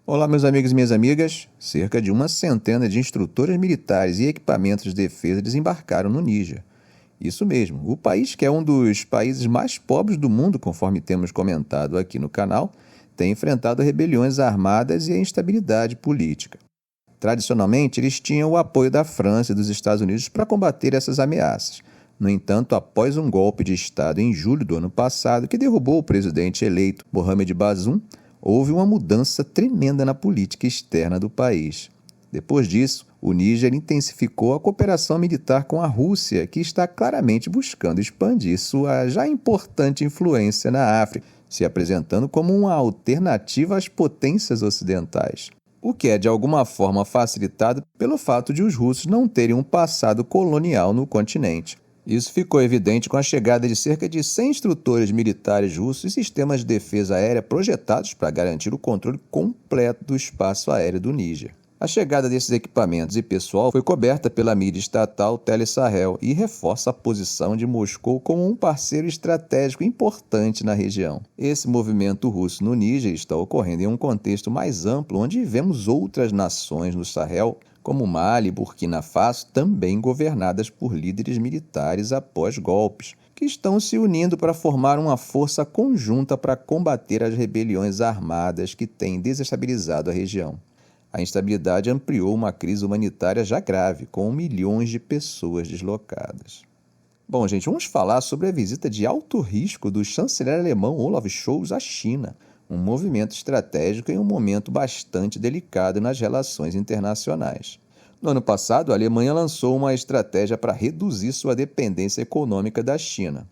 Olá, meus amigos e minhas amigas. Cerca de uma centena de instrutores militares e equipamentos de defesa desembarcaram no Níger. Isso mesmo, o país que é um dos países mais pobres do mundo, conforme temos comentado aqui no canal, tem enfrentado rebeliões armadas e a instabilidade política. Tradicionalmente, eles tinham o apoio da França e dos Estados Unidos para combater essas ameaças. No entanto, após um golpe de Estado em julho do ano passado, que derrubou o presidente eleito Mohamed Bazoum, houve uma mudança tremenda na política externa do país. Depois disso, o Níger intensificou a cooperação militar com a Rússia, que está claramente buscando expandir sua já importante influência na África, se apresentando como uma alternativa às potências ocidentais. O que é de alguma forma facilitado pelo fato de os russos não terem um passado colonial no continente. Isso ficou evidente com a chegada de cerca de 100 instrutores militares russos e sistemas de defesa aérea projetados para garantir o controle completo do espaço aéreo do Níger. A chegada desses equipamentos e pessoal foi coberta pela mídia estatal Telesahel e reforça a posição de Moscou como um parceiro estratégico importante na região. Esse movimento russo no Níger está ocorrendo em um contexto mais amplo, onde vemos outras nações no Sahel, como Mali e Burkina Faso, também governadas por líderes militares após golpes, que estão se unindo para formar uma força conjunta para combater as rebeliões armadas que têm desestabilizado a região. A instabilidade ampliou uma crise humanitária já grave, com milhões de pessoas deslocadas. Bom, gente, vamos falar sobre a visita de alto risco do chanceler alemão Olaf Scholz à China, um movimento estratégico em um momento bastante delicado nas relações internacionais. No ano passado, a Alemanha lançou uma estratégia para reduzir sua dependência econômica da China.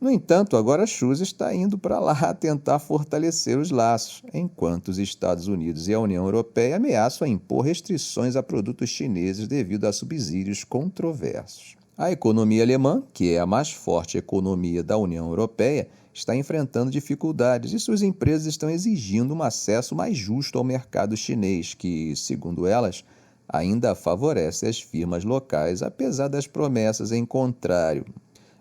No entanto, agora Scholz está indo para lá tentar fortalecer os laços, enquanto os Estados Unidos e a União Europeia ameaçam a impor restrições a produtos chineses devido a subsídios controversos. A economia alemã, que é a mais forte economia da União Europeia, está enfrentando dificuldades e suas empresas estão exigindo um acesso mais justo ao mercado chinês, que, segundo elas, ainda favorece as firmas locais, apesar das promessas em contrário.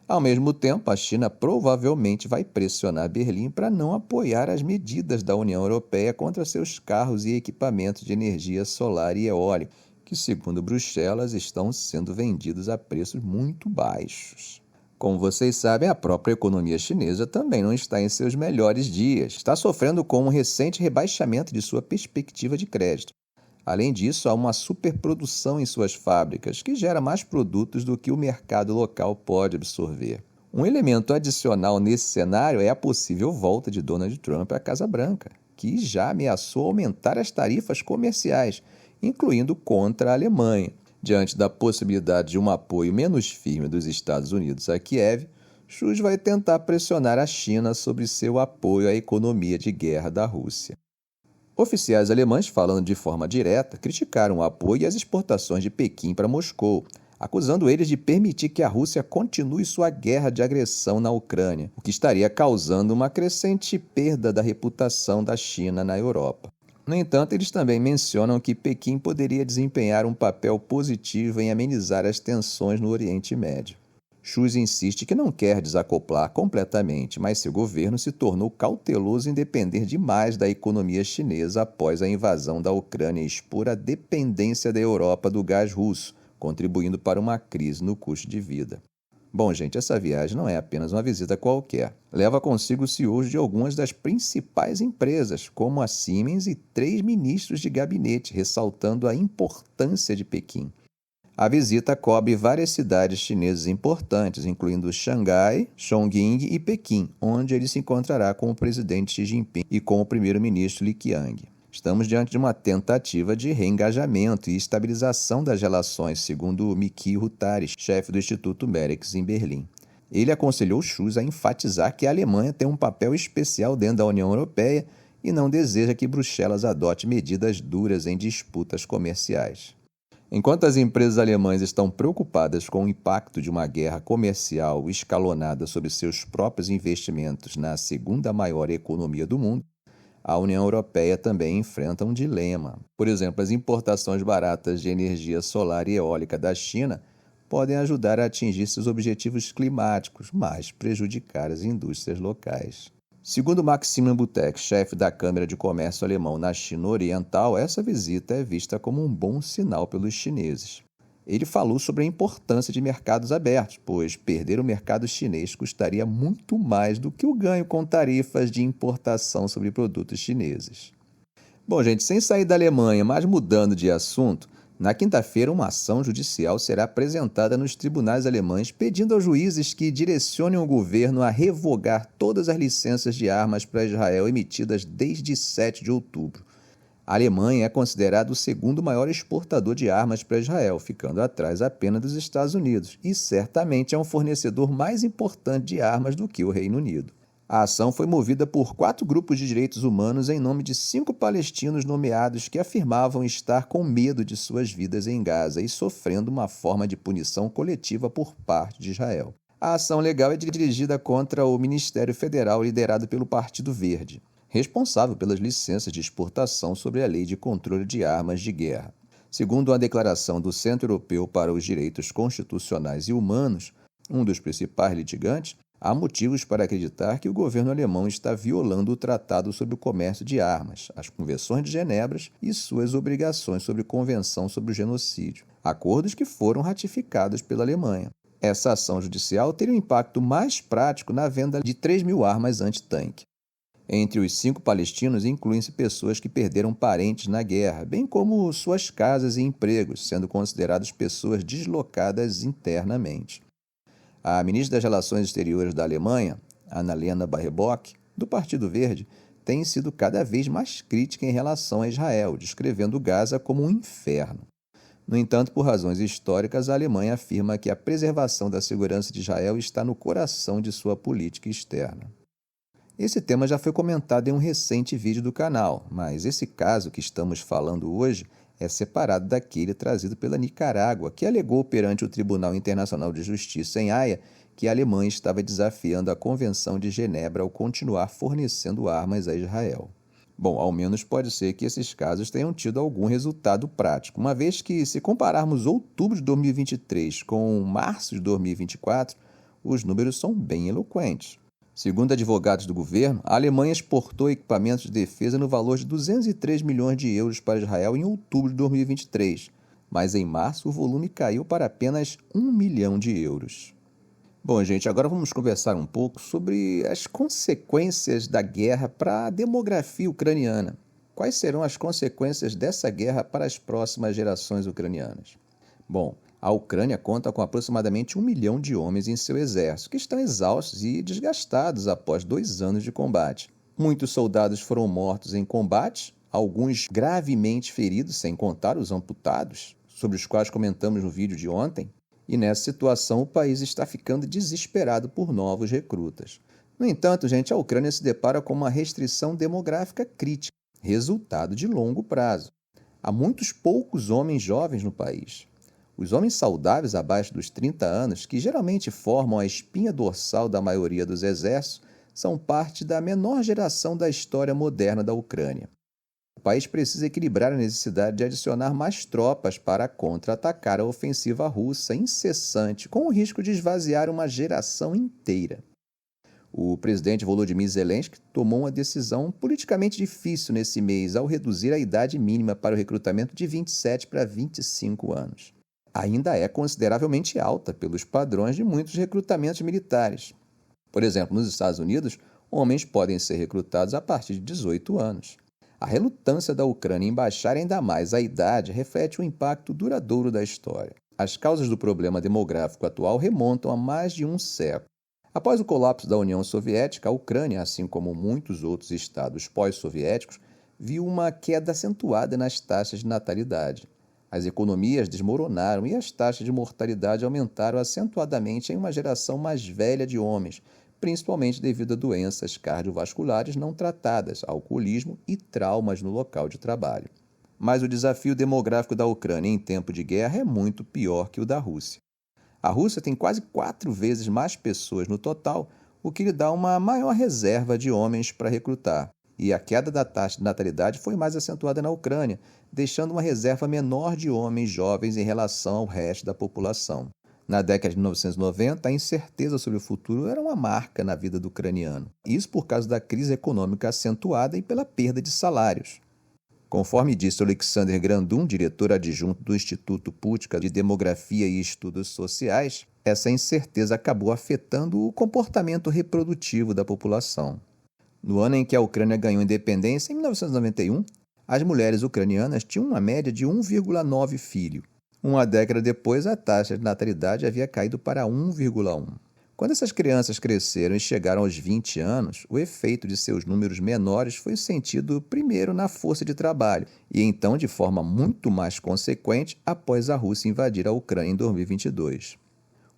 Ao mesmo tempo, a China provavelmente vai pressionar Berlim para não apoiar as medidas da União Europeia contra seus carros e equipamentos de energia solar e eólica, que, segundo Bruxelas, estão sendo vendidos a preços muito baixos. Como vocês sabem, a própria economia chinesa também não está em seus melhores dias. Está sofrendo com um recente rebaixamento de sua perspectiva de crédito. Além disso, há uma superprodução em suas fábricas, que gera mais produtos do que o mercado local pode absorver. Um elemento adicional nesse cenário é a possível volta de Donald Trump à Casa Branca, que já ameaçou aumentar as tarifas comerciais, incluindo contra a Alemanha. Diante da possibilidade de um apoio menos firme dos Estados Unidos a Kiev, Scholz vai tentar pressionar a China sobre seu apoio à economia de guerra da Rússia. Oficiais alemães, falando de forma direta, criticaram o apoio e as exportações de Pequim para Moscou, acusando eles de permitir que a Rússia continue sua guerra de agressão na Ucrânia, o que estaria causando uma crescente perda da reputação da China na Europa. No entanto, eles também mencionam que Pequim poderia desempenhar um papel positivo em amenizar as tensões no Oriente Médio. Scholz insiste que não quer desacoplar completamente, mas seu governo se tornou cauteloso em depender demais da economia chinesa após a invasão da Ucrânia e expor a dependência da Europa do gás russo, contribuindo para uma crise no custo de vida. Bom, gente, essa viagem não é apenas uma visita qualquer. Leva consigo CEOs de algumas das principais empresas, como a Siemens, e 3 ministros de gabinete, ressaltando a importância de Pequim. A visita cobre várias cidades chinesas importantes, incluindo Xangai, Chongqing e Pequim, onde ele se encontrará com o presidente Xi Jinping e com o primeiro-ministro Li Qiang. Estamos diante de uma tentativa de reengajamento e estabilização das relações, segundo Miki Rutares, chefe do Instituto Merex em Berlim. Ele aconselhou Scholz a enfatizar que a Alemanha tem um papel especial dentro da União Europeia e não deseja que Bruxelas adote medidas duras em disputas comerciais. Enquanto as empresas alemãs estão preocupadas com o impacto de uma guerra comercial escalonada sobre seus próprios investimentos na segunda maior economia do mundo, a União Europeia também enfrenta um dilema. Por exemplo, as importações baratas de energia solar e eólica da China podem ajudar a atingir seus objetivos climáticos, mas prejudicar as indústrias locais. Segundo Maximilian Butek, chefe da Câmara de Comércio Alemão na China Oriental, essa visita é vista como um bom sinal pelos chineses. Ele falou sobre a importância de mercados abertos, pois perder o mercado chinês custaria muito mais do que o ganho com tarifas de importação sobre produtos chineses. Bom, gente, sem sair da Alemanha, mas mudando de assunto, na quinta-feira uma ação judicial será apresentada nos tribunais alemães pedindo aos juízes que direcionem o governo a revogar todas as licenças de armas para Israel emitidas desde 7 de outubro. A Alemanha é considerada o segundo maior exportador de armas para Israel, ficando atrás apenas dos Estados Unidos, e certamente é um fornecedor mais importante de armas do que o Reino Unido. A ação foi movida por 4 grupos de direitos humanos em nome de 5 palestinos nomeados que afirmavam estar com medo de suas vidas em Gaza e sofrendo uma forma de punição coletiva por parte de Israel. A ação legal é dirigida contra o Ministério Federal liderado pelo Partido Verde, responsável pelas licenças de exportação sobre a Lei de Controle de Armas de Guerra. Segundo a declaração do Centro Europeu para os Direitos Constitucionais e Humanos, um dos principais litigantes, há motivos para acreditar que o governo alemão está violando o Tratado sobre o Comércio de Armas, as Convenções de Genebra e suas obrigações sobre a Convenção sobre o Genocídio, acordos que foram ratificados pela Alemanha. Essa ação judicial teria um impacto mais prático na venda de 3.000 armas anti-tanque. Entre os 5 palestinos incluem-se pessoas que perderam parentes na guerra, bem como suas casas e empregos, sendo considerados pessoas deslocadas internamente. A ministra das Relações Exteriores da Alemanha, Annalena Baerbock, do Partido Verde, tem sido cada vez mais crítica em relação a Israel, descrevendo Gaza como um inferno. No entanto, por razões históricas, a Alemanha afirma que a preservação da segurança de Israel está no coração de sua política externa. Esse tema já foi comentado em um recente vídeo do canal, mas esse caso que estamos falando hoje é separado daquele trazido pela Nicarágua, que alegou perante o Tribunal Internacional de Justiça em Haia que a Alemanha estava desafiando a Convenção de Genebra ao continuar fornecendo armas a Israel. Bom, ao menos pode ser que esses casos tenham tido algum resultado prático, uma vez que, se compararmos outubro de 2023 com março de 2024, os números são bem eloquentes. Segundo advogados do governo, a Alemanha exportou equipamentos de defesa no valor de 203 milhões de euros para Israel em outubro de 2023, mas em março o volume caiu para apenas 1 milhão de euros. Bom, gente, agora vamos conversar um pouco sobre as consequências da guerra para a demografia ucraniana. Quais serão as consequências dessa guerra para as próximas gerações ucranianas? Bom, a Ucrânia conta com aproximadamente 1 milhão de homens em seu exército, que estão exaustos e desgastados após 2 anos de combate. Muitos soldados foram mortos em combate, alguns gravemente feridos, sem contar os amputados, sobre os quais comentamos no vídeo de ontem, e nessa situação o país está ficando desesperado por novos recrutas. No entanto, gente, a Ucrânia se depara com uma restrição demográfica crítica, resultado de longo prazo. Há muitos poucos homens jovens no país. Os homens saudáveis abaixo dos 30 anos, que geralmente formam a espinha dorsal da maioria dos exércitos, são parte da menor geração da história moderna da Ucrânia. O país precisa equilibrar a necessidade de adicionar mais tropas para contra-atacar a ofensiva russa incessante, com o risco de esvaziar uma geração inteira. O presidente Volodymyr Zelensky tomou uma decisão politicamente difícil nesse mês ao reduzir a idade mínima para o recrutamento de 27 para 25 anos. Ainda é consideravelmente alta pelos padrões de muitos recrutamentos militares. Por exemplo, nos Estados Unidos, homens podem ser recrutados a partir de 18 anos. A relutância da Ucrânia em baixar ainda mais a idade reflete o impacto duradouro da história. As causas do problema demográfico atual remontam a mais de um século. Após o colapso da União Soviética, a Ucrânia, assim como muitos outros estados pós-soviéticos, viu uma queda acentuada nas taxas de natalidade. As economias desmoronaram e as taxas de mortalidade aumentaram acentuadamente em uma geração mais velha de homens, principalmente devido a doenças cardiovasculares não tratadas, alcoolismo e traumas no local de trabalho. Mas o desafio demográfico da Ucrânia em tempo de guerra é muito pior que o da Rússia. A Rússia tem quase 4 vezes mais pessoas no total, o que lhe dá uma maior reserva de homens para recrutar. E a queda da taxa de natalidade foi mais acentuada na Ucrânia, deixando uma reserva menor de homens jovens em relação ao resto da população. Na década de 1990, a incerteza sobre o futuro era uma marca na vida do ucraniano. Isso por causa da crise econômica acentuada e pela perda de salários. Conforme disse Alexander Grandun, diretor adjunto do Instituto Putka de Demografia e Estudos Sociais, essa incerteza acabou afetando o comportamento reprodutivo da população. No ano em que a Ucrânia ganhou independência, em 1991, as mulheres ucranianas tinham uma média de 1,9 filhos. Uma década depois, a taxa de natalidade havia caído para 1,1. Quando essas crianças cresceram e chegaram aos 20 anos, o efeito de seus números menores foi sentido primeiro na força de trabalho e então de forma muito mais consequente após a Rússia invadir a Ucrânia em 2022.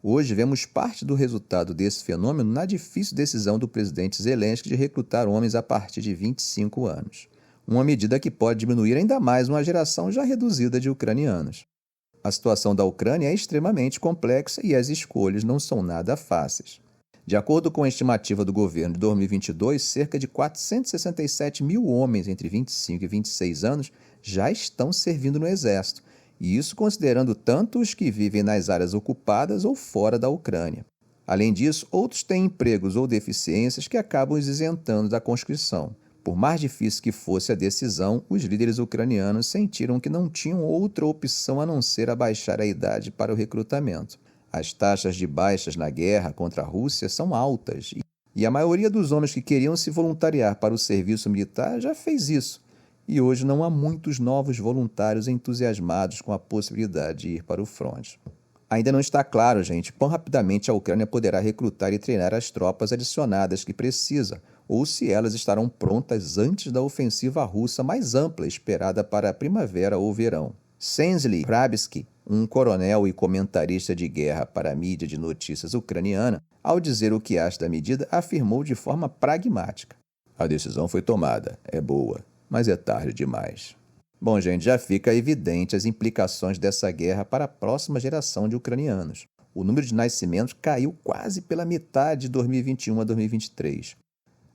Hoje vemos parte do resultado desse fenômeno na difícil decisão do presidente Zelensky de recrutar homens a partir de 25 anos. Uma medida que pode diminuir ainda mais uma geração já reduzida de ucranianos. A situação da Ucrânia é extremamente complexa e as escolhas não são nada fáceis. De acordo com a estimativa do governo de 2022, cerca de 467 mil homens entre 25 e 26 anos já estão servindo no Exército, e isso considerando tanto os que vivem nas áreas ocupadas ou fora da Ucrânia. Além disso, outros têm empregos ou deficiências que acabam os isentando da conscrição. Por mais difícil que fosse a decisão, os líderes ucranianos sentiram que não tinham outra opção a não ser abaixar a idade para o recrutamento. As taxas de baixas na guerra contra a Rússia são altas e a maioria dos homens que queriam se voluntariar para o serviço militar já fez isso. E hoje não há muitos novos voluntários entusiasmados com a possibilidade de ir para o fronte. Ainda não está claro, gente, quão rapidamente a Ucrânia poderá recrutar e treinar as tropas adicionadas que precisa, ou se elas estarão prontas antes da ofensiva russa mais ampla esperada para a primavera ou verão. Sensly Krabsky, um coronel e comentarista de guerra para a mídia de notícias ucraniana, ao dizer o que acha da medida, afirmou de forma pragmática: "A decisão foi tomada, é boa, mas é tarde demais." Bom, gente, já fica evidente as implicações dessa guerra para a próxima geração de ucranianos. O número de nascimentos caiu quase pela metade de 2021 a 2023.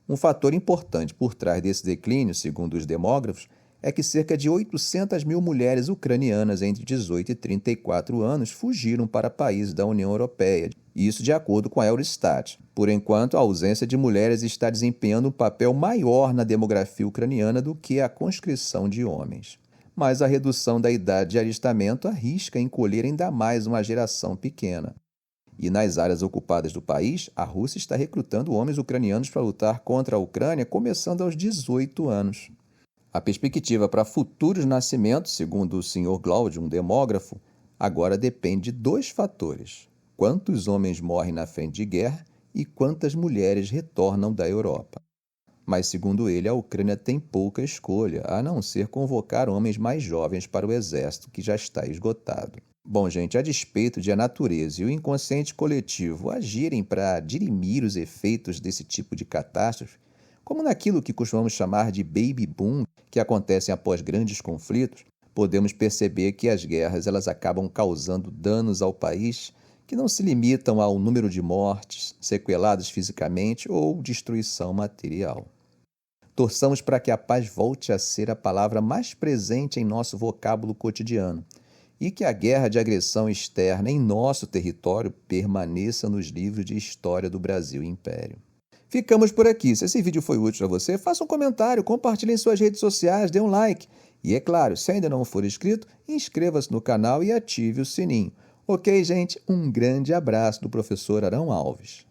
Um fator importante por trás desse declínio, segundo os demógrafos, é que cerca de 800 mil mulheres ucranianas entre 18 e 34 anos fugiram para países da União Europeia, isso de acordo com a Eurostat. Por enquanto, a ausência de mulheres está desempenhando um papel maior na demografia ucraniana do que a conscrição de homens. Mas a redução da idade de alistamento arrisca encolher ainda mais uma geração pequena. E nas áreas ocupadas do país, a Rússia está recrutando homens ucranianos para lutar contra a Ucrânia, começando aos 18 anos. A perspectiva para futuros nascimentos, segundo o Sr. Glaud, um demógrafo, agora depende de dois fatores: quantos homens morrem na frente de guerra e quantas mulheres retornam da Europa. Mas, segundo ele, a Ucrânia tem pouca escolha, a não ser convocar homens mais jovens para o exército, que já está esgotado. Bom, gente, a despeito de a natureza e o inconsciente coletivo agirem para dirimir os efeitos desse tipo de catástrofe, como naquilo que costumamos chamar de baby boom, que acontecem após grandes conflitos, podemos perceber que as guerras elas acabam causando danos ao país que não se limitam ao número de mortes, sequelados fisicamente ou destruição material. Torçamos para que a paz volte a ser a palavra mais presente em nosso vocábulo cotidiano e que a guerra de agressão externa em nosso território permaneça nos livros de história do Brasil Império. Ficamos por aqui. Se esse vídeo foi útil para você, faça um comentário, compartilhe em suas redes sociais, dê um like. E é claro, se ainda não for inscrito, inscreva-se no canal e ative o sininho. Ok, gente? Um grande abraço do professor Arão Alves.